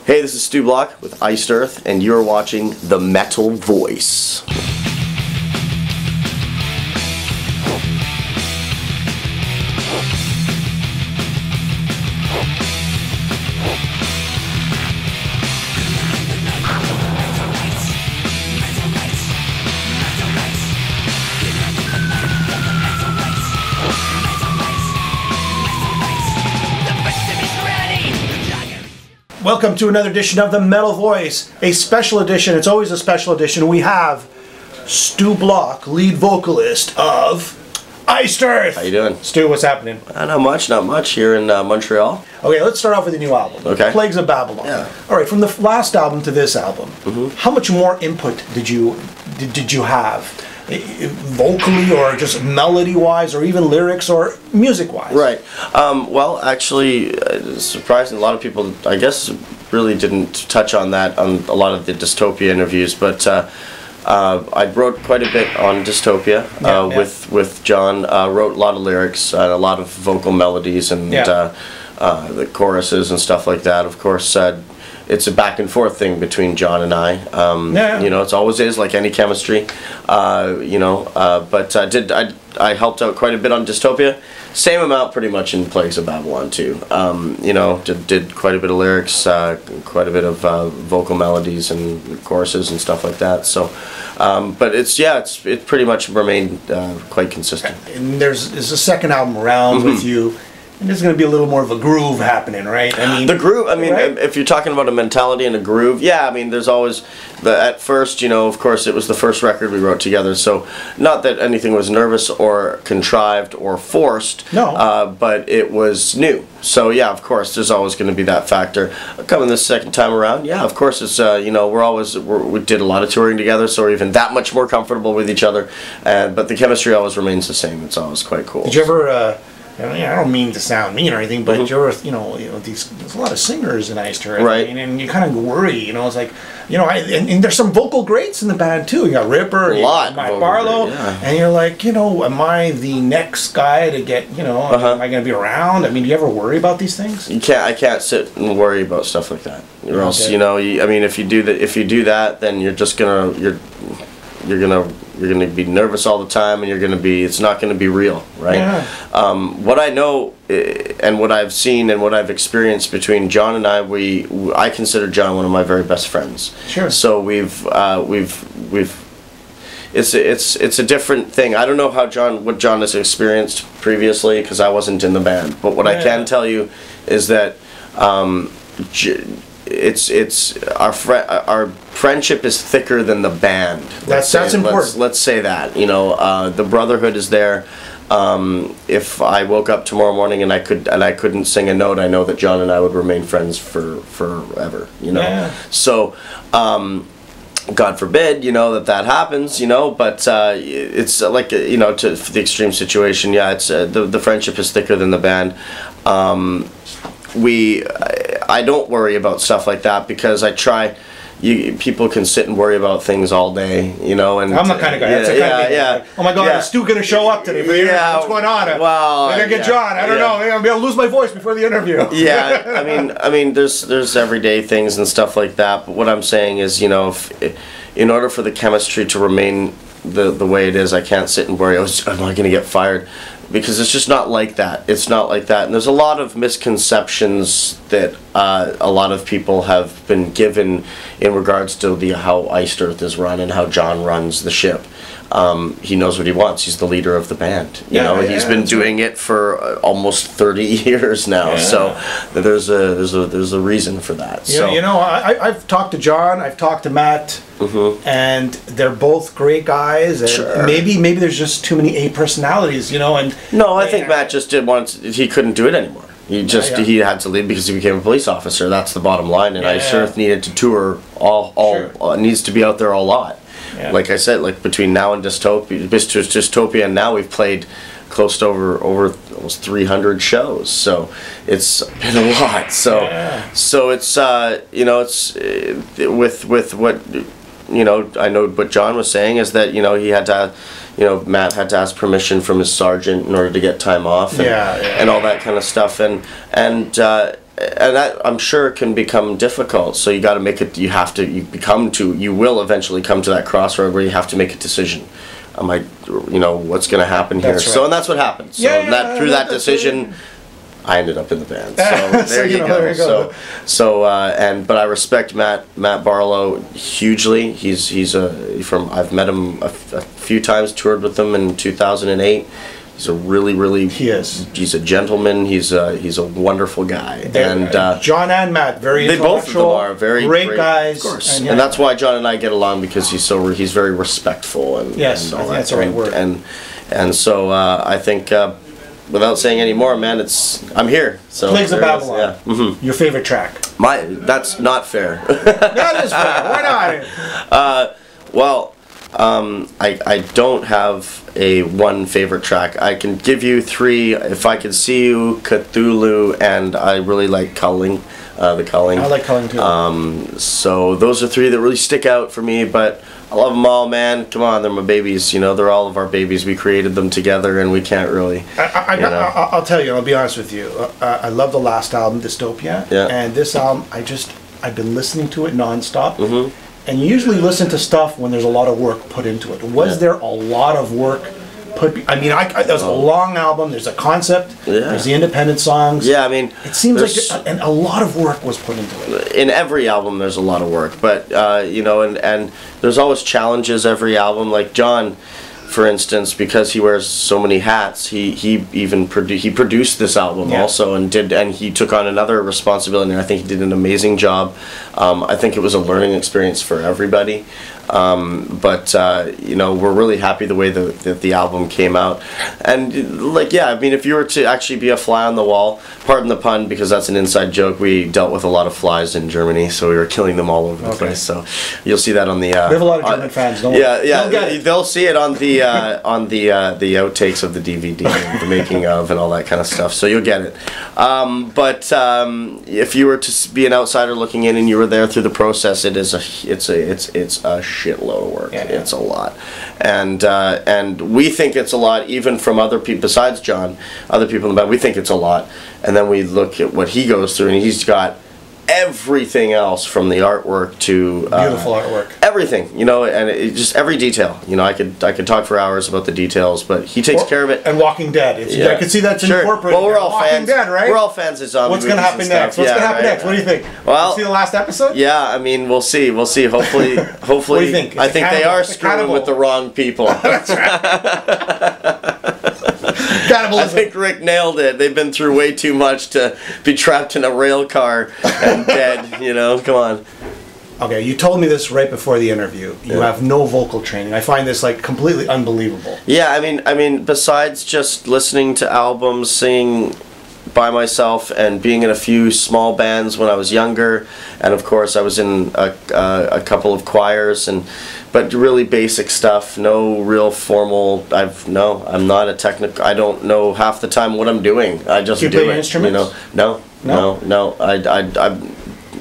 Hey, this is Stu Block with Iced Earth, and you're watching The Metal Voice. Welcome to another edition of The Metal Voice, a special edition. It's always a special edition. We have Stu Block, lead vocalist of Iced Earth. How you doing? Stu, what's happening? Not much here in Montreal. Okay, let's start off with a new album. Okay. Plagues of Babylon. Yeah. All right, from the last album to this album, how much more input did you have? Vocally, or just melody-wise, or even lyrics, or music-wise? Right. Well, actually, surprising, a lot of people, I guess, really didn't touch on that on a lot of the Dystopia interviews, but I wrote quite a bit on Dystopia with John. Wrote a lot of lyrics, a lot of vocal melodies, and the choruses and stuff like that. Of course, it's a back and forth thing between John and I. You know, it's always is, like any chemistry. But I helped out quite a bit on Dystopia. Same amount pretty much in Plagues of Babylon too. You know, did quite a bit of lyrics, quite a bit of vocal melodies and choruses and stuff like that. So, but it pretty much remained quite consistent. And there's a second album around with you. And there's going to be a little more of a groove happening, right? I mean, the groove. I mean, right? If you're talking about a mentality and a groove, yeah. I mean, there's always at first, you know, of course, it was the first record we wrote together. So, not that anything was nervous or contrived or forced. No. But it was new. So yeah, of course, there's always going to be that factor. Coming this second time around, yeah, of course, it's you know, we did a lot of touring together, so we're even that much more comfortable with each other. But the chemistry always remains the same. It's always quite cool. Did you ever? I don't mean to sound mean or anything, but there's a lot of singers in Iced Earth, right? And you kind of worry, you know, it's like, you know, and there's some vocal greats in the band too. You got Ripper, Mike Barlow, and you're like, you know, am I the next guy to get, you know, am I going to be around? I mean, do you ever worry about these things? I can't sit and worry about stuff like that, or else, you know, I mean, if you do that, then you're just you're gonna be nervous all the time, and it's not gonna be real, right? Yeah. What I know and what I've seen and what I've experienced between John and I consider John one of my very best friends. Sure. So it's a different thing. I don't know what John has experienced previously, because I wasn't in the band, but what I can tell you is that it's our friendship is thicker than the band. That's important. Let's say that, you know, the brotherhood is there. If I woke up tomorrow morning and I couldn't sing a note, I know that John and I would remain friends forever. You know, so. God forbid, you know, that happens, you know, but it's like, you know, for the extreme situation, yeah, it's the friendship is thicker than the band. I don't worry about stuff like that, because I try. People can sit and worry about things all day, you know. And I'm the kind of guy. That's the kind of guy. Like, oh my God, is Stu gonna show up today? What's going on? Well, I'm gonna get John. I don't know. I'm gonna lose my voice before the interview. Yeah, I mean, there's everyday things and stuff like that. But what I'm saying is, you know, in order for the chemistry to remain the way it is, I can't sit and worry, am I gonna get fired? Because it's just not like that. It's not like that. And there's a lot of misconceptions that a lot of people have been given in regards to how Iced Earth is run and how John runs the ship. He knows what he wants. He's the leader of the band. You know, he's been doing it for almost 30 years now. So there's a reason for that. Yeah, so you know, I've talked to John. I've talked to Matt. And they're both great guys. And maybe there's just too many A personalities, you know. And no, I think Matt just he couldn't do it anymore. He had to leave because he became a police officer. That's the bottom line. And Iced Earth needed to tour needs to be out there a lot. Like I said, like between now and Dystopia and now, we've played close to over almost 300 shows. So it's been a lot. So it's you know, it's with what, you know, I know what John was saying is that, you know, he had to, you know, Matt had to ask permission from his sergeant in order to get time off and all that kind of stuff, and and that I'm sure can become difficult. So you got to make it. You will eventually come to that crossroad where you have to make a decision. What's going to happen here? That's right. So, and that's what happened. So through that decision, I ended up in the band. So there you go. But I respect Matt Barlow hugely. I've met him a few times, toured with him in 2008. He's a really he's a gentleman. He's a wonderful guy. John and Matt, very they both of them are very great guys, of course. And that's why John and I get along, because he's very respectful and yes, and all that's the right word. And so I think without saying any more, man, I'm here. So Plagues of Babylon. Yeah. Mm-hmm. Your favorite track? That's not fair. That is fair. Why not? I don't have a one favorite track. I can give you three. If I Could See You, Cthulhu, and I really like Culling. The Culling. I like Culling too. So those are three that really stick out for me, but I love them all, man. Come on, they're my babies. They're all of our babies. We created them together, and we can't really. I'll tell you. I'll be honest with you. I love the last album, Dystopia. Yeah. And this album, I've been listening to it nonstop. Mm-hmm. And you usually listen to stuff when there's a lot of work put into it. Was there a lot of work put? That was a long album. There's a concept. Yeah. There's the independent songs. Yeah, it seems like a lot of work was put into it. In every album, there's a lot of work, but and there's always challenges every album. Like John, for instance, because he wears so many hats, he produced this album also, and he took on another responsibility, and I think he did an amazing job. I think it was a learning experience for everybody. But we're really happy the way that the album came out. And if you were to actually be a fly on the wall, pardon the pun because that's an inside joke, we dealt with a lot of flies in Germany, so we were killing them all over the place. So you'll see that on the. We have a lot of German fans, don't we? Yeah. They'll see it on the the outtakes of the DVD, the making of, and all that kind of stuff. So you'll get it. But if you were to be an outsider looking in and you were there through the process, it's a shitload of work. Yeah. It's a lot, and we think it's a lot even from other people besides John, other people in the band. We think it's a lot, and then we look at what he goes through, and he's got everything else from the artwork to beautiful artwork, everything, and just every detail. I could talk for hours about the details, but he takes care of it. And Walking Dead, I could see that's incorporated. Well, we're all Walking fans. Dead, right? We're all fans of zombie. What's going to happen next? What's going to happen next? What do you think? Well, you see the last episode? Yeah, we'll see. Hopefully. What do you think? I think they are screwing with the wrong people. That's right. I think Rick nailed it. They've been through way too much to be trapped in a rail car and dead. Come on. Okay, you told me this right before the interview. You have no vocal training. I find this completely unbelievable. Yeah, besides just listening to albums, singing by myself, and being in a few small bands when I was younger, and of course I was in a couple of choirs, but really basic stuff. No real formal. I'm not a technical. I don't know half the time what I'm doing. I just do play it. Instruments? No. I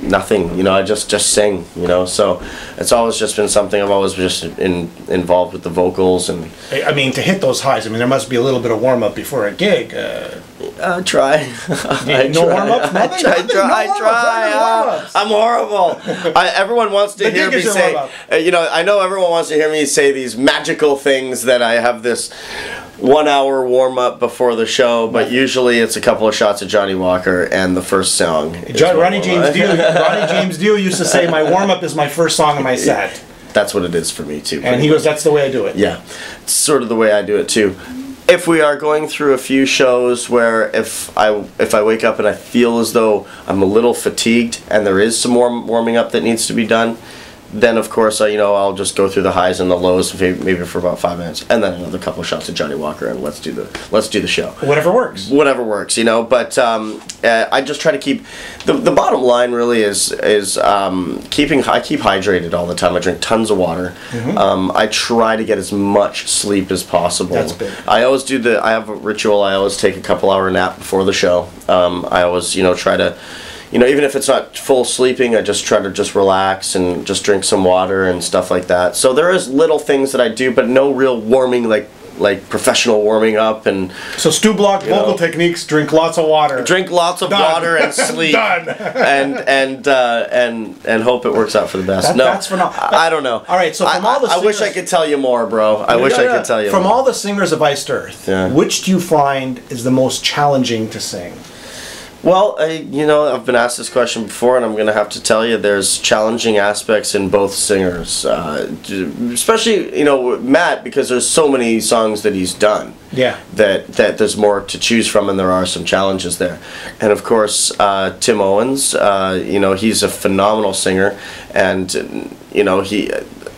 nothing. I just sing. So it's always just been something I've always just involved with the vocals and. To hit those highs. There must be a little bit of warm up before a gig. Try. No warm ups. I try. I'm horrible. Everyone wants to hear me say. I know everyone wants to hear me say these magical things that I have this 1 hour warm up before the show, but usually it's a couple of shots of Johnny Walker and the first song. Ronnie James Dio used to say, "My warm up is my first song in my set." That's what it is for me too. And he goes, "That's the way I do it." Yeah, it's sort of the way I do it too. If we are going through a few shows where if I wake up and I feel as though I'm a little fatigued and there is some more warming up that needs to be done, then of course I'll just go through the highs and the lows maybe for about 5 minutes, and then another couple of shots of Johnny Walker, and let's do the show. Whatever works. But I just try to keep the bottom line really is keeping. I keep hydrated all the time. I drink tons of water. Mm-hmm. I try to get as much sleep as possible. That's big. I always do I have a ritual. I always take a couple-hour nap before the show. I always try to. Even if it's not full sleeping, I just try to relax and just drink some water and stuff like that. So there is little things that I do, but no real warming, like professional warming up. And so Stu Block vocal techniques: drink lots of water, water and sleep, and hope it works out for the best. That's phenomenal. I don't know. All right, so from all the singers, I wish I could tell you more, bro. I wish I could tell you from more. all the singers of Iced Earth. Which do you find is the most challenging to sing? Well, I've been asked this question before, and I'm going to have to tell you there's challenging aspects in both singers. Especially, Matt, because there's so many songs that he's done. Yeah. That there's more to choose from, and there are some challenges there. And of course, Tim Owens, he's a phenomenal singer, and,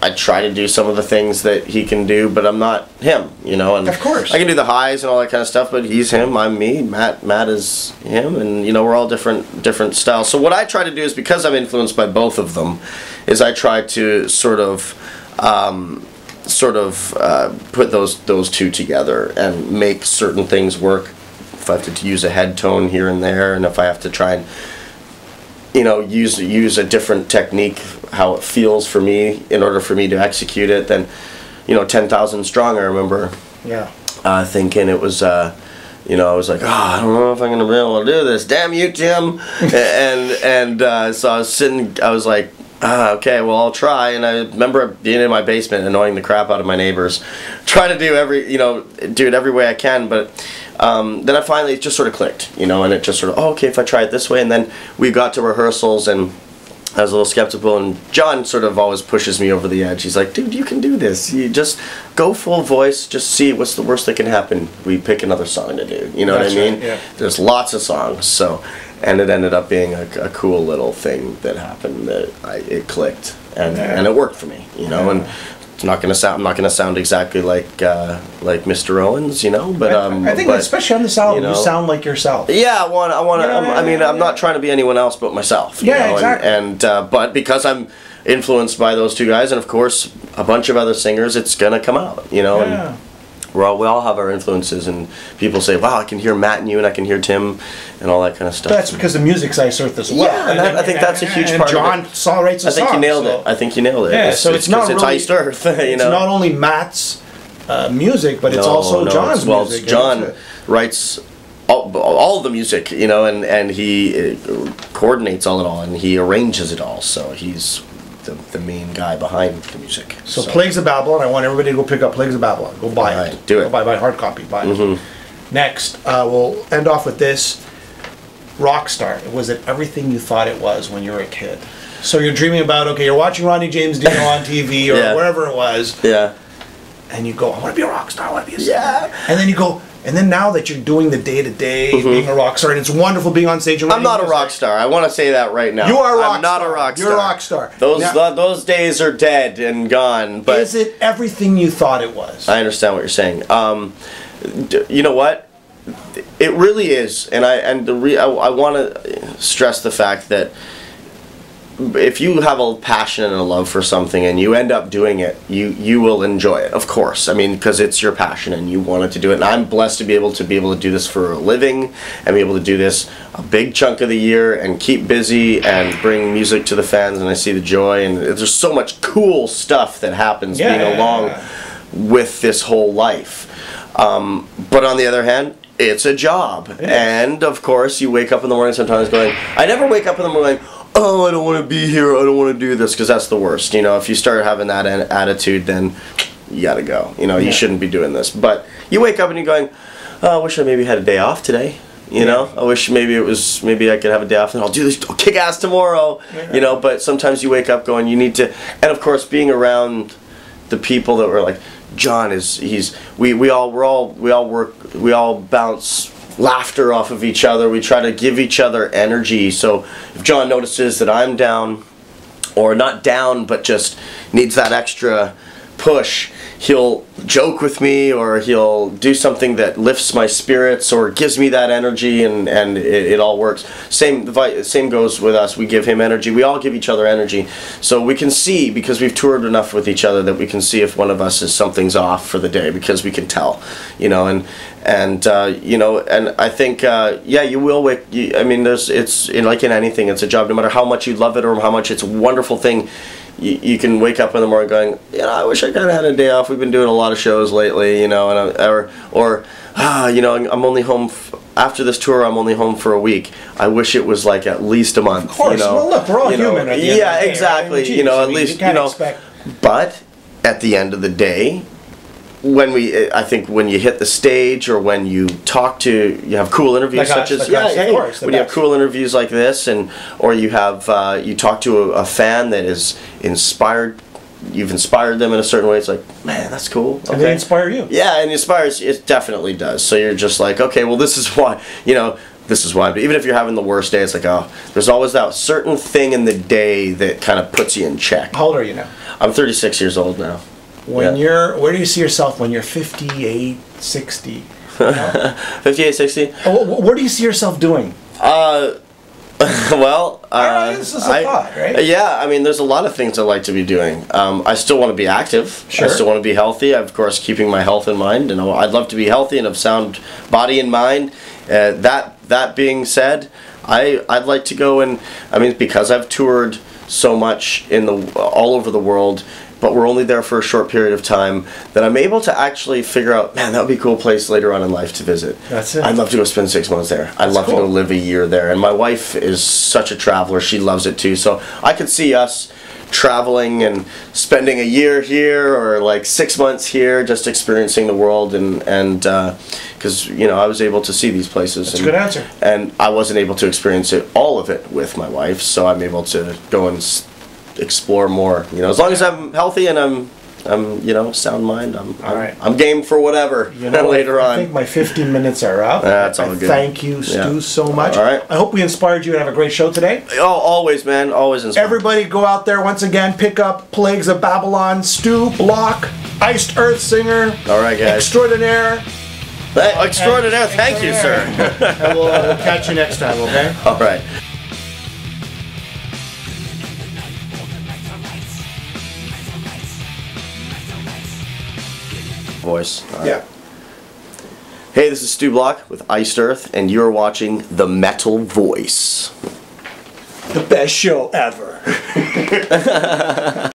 I try to do some of the things that he can do, but I'm not him, and of course I can do the highs and all that kind of stuff, but he's him, I'm me, Matt is him, and we're all different styles. So what I try to do is, because I'm influenced by both of them, is I try to sort of put those two together and make certain things work. If I have to use a head tone here and there, and if I have to try and use a different technique, how it feels for me, in order for me to execute it, then 10,000 Strong, I remember thinking it was I was like, I don't know if I'm gonna be able to do this, damn you, Tim. and so I was sitting, I was like, okay, well, I'll try. And I remember being in my basement annoying the crap out of my neighbors, trying to do do it every way I can, but then I finally, it just sort of clicked, and it just sort of, okay, if I try it this way. And then we got to rehearsals, and I was a little skeptical, and John sort of always pushes me over the edge. He's like, dude, you can do this. You just go full voice, just see what's the worst that can happen. We pick another song to do, what I mean? Right, yeah. There's lots of songs, and it ended up being a cool little thing that happened, that it clicked, and it worked for me, and I'm not gonna sound exactly like Mr. Owens, but I think especially on this album, you sound like yourself. Yeah, I'm not trying to be anyone else but myself. Exactly. And but because I'm influenced by those two guys, and of course a bunch of other singers, it's gonna come out, And we all have our influences, and people say, "Wow, I can hear Matt in you, and I can hear Tim," and all that kind of stuff. That's because the music's Iced Earth as well. Yeah, and I think that's a huge part. John of it. writes a song. I think you nailed it. Yeah, so it's not really, Iced Earth. It's not only Matt's music, but it's also John's music. Well, John writes all the music, and he coordinates all, and he arranges it all. So he's the main guy behind the music. So Plagues of Babylon, I want everybody to go pick up Plagues of Babylon. Go buy it. Do it. Go buy hard copy. Buy it. Next, we'll end off with this. Rockstar. Was it everything you thought it was when you were a kid? So you're dreaming about, okay, you're watching Ronnie James Dio on TV or wherever it was. Yeah. And you go, I want to be a rock star. I want to be a singer. Yeah. And then you go, and then now that you're doing the day-to-day, being a rock star, and it's wonderful being on stage and I'm not a rock star. I want to say that right now. You are a rock star. I'm not a rock star. You're a rock star. Those days are dead and gone. But is it everything you thought it was? I understand what you're saying. You know what? It really is, and I want to stress the fact that if you have a passion and a love for something and you end up doing it, you will enjoy it, of course. I mean, because it's your passion and you wanted to do it. And I'm blessed to be able to do this for a living and be able to do this a big chunk of the year and keep busy and bring music to the fans. And I see the joy, and there's so much cool stuff that happens being along with this whole life. But on the other hand, it's a job. And of course, you wake up in the morning sometimes going, I never wake up in the morning going, oh, I don't want to be here, I don't want to do this, because that's the worst. If you start having that attitude, then you gotta go. You shouldn't be doing this. But you wake up and you're going, oh, I wish I maybe had a day off today. I wish maybe I could have a day off and I'll do this, I'll kick ass tomorrow. But sometimes you wake up going, you need to, and of course being around the people that were like, John we all bounce laughter off of each other. We try to give each other energy. So if John notices that I'm down, or not down, but just needs that extra push, he'll joke with me, or he'll do something that lifts my spirits or gives me that energy, and it all works. Same goes with us. We give him energy. We all give each other energy. So we can see, because we've toured enough with each other, that we can see if one of us something's off for the day, because we can tell, and I think you will wake. It's like in anything, it's a job. No matter how much you love it or how much it's a wonderful thing, you can wake up in the morning going, you know, I wish I kind of had a day off. We've been doing a lot of shows lately, you know, and you know, I'm only home after this tour. I'm only home for a week. I wish it was like at least a month. Of course. You know? Well, look, we're all human. At the end of the day, exactly. Right? You know, at least you know. But at the end of the day, I think when you hit the stage or when you you have cool interviews like such us, as of course, when you have cool interviews like this, or you have you talk to a fan that is inspired. You've inspired them in a certain way. It's like, man, that's cool. Okay. And they inspire you. Yeah, and it definitely does. So you're just like, okay, well, this is why, you know, this is why. But even if you're having the worst day, it's like, oh, there's always that certain thing in the day that kind of puts you in check. How old are you now? I'm 36 years old now. Where do you see yourself when you're 58, 60? You know? 58, 60? What do you see yourself doing? Well, this is a thought, right? Yeah, I mean, there's a lot of things I like to be doing. I still want to be active. Sure. I still want to be healthy. Of course, keeping my health in mind. And I'd love to be healthy and have sound body and mind. That being said, I'd like to go and, I mean, because I've toured so much all over the world, but we're only there for a short period of time, that I'm able to actually figure out, man, that would be a cool place later on in life to visit. That's it. I'd love to go spend 6 months there. I'd love to go live a year there. And my wife is such a traveler. She loves it too. So I could see us traveling and spending a year here or like 6 months here, just experiencing the world, and because you know, I was able to see these places. That's a good answer. And I wasn't able to experience all of it with my wife, so I'm able to go and explore more. You know, as long as I'm healthy and I'm you know, sound mind, I'm game for whatever. You know, later on. I think my 15 minutes are up. That's all good. Thank you, Stu, so much. All right. I hope we inspired you to have a great show today. Oh, always, man. Always inspired. Everybody go out there once again, pick up Plagues of Babylon, Stu Block, Iced Earth Singer. All right, guys. Extraordinaire. Extraordinaire. Thank you, sir. And we'll catch you next time, okay? All right. Voice. Right. Yeah. Hey, this is Stu Block with Iced Earth, and you're watching The Metal Voice. The best show ever.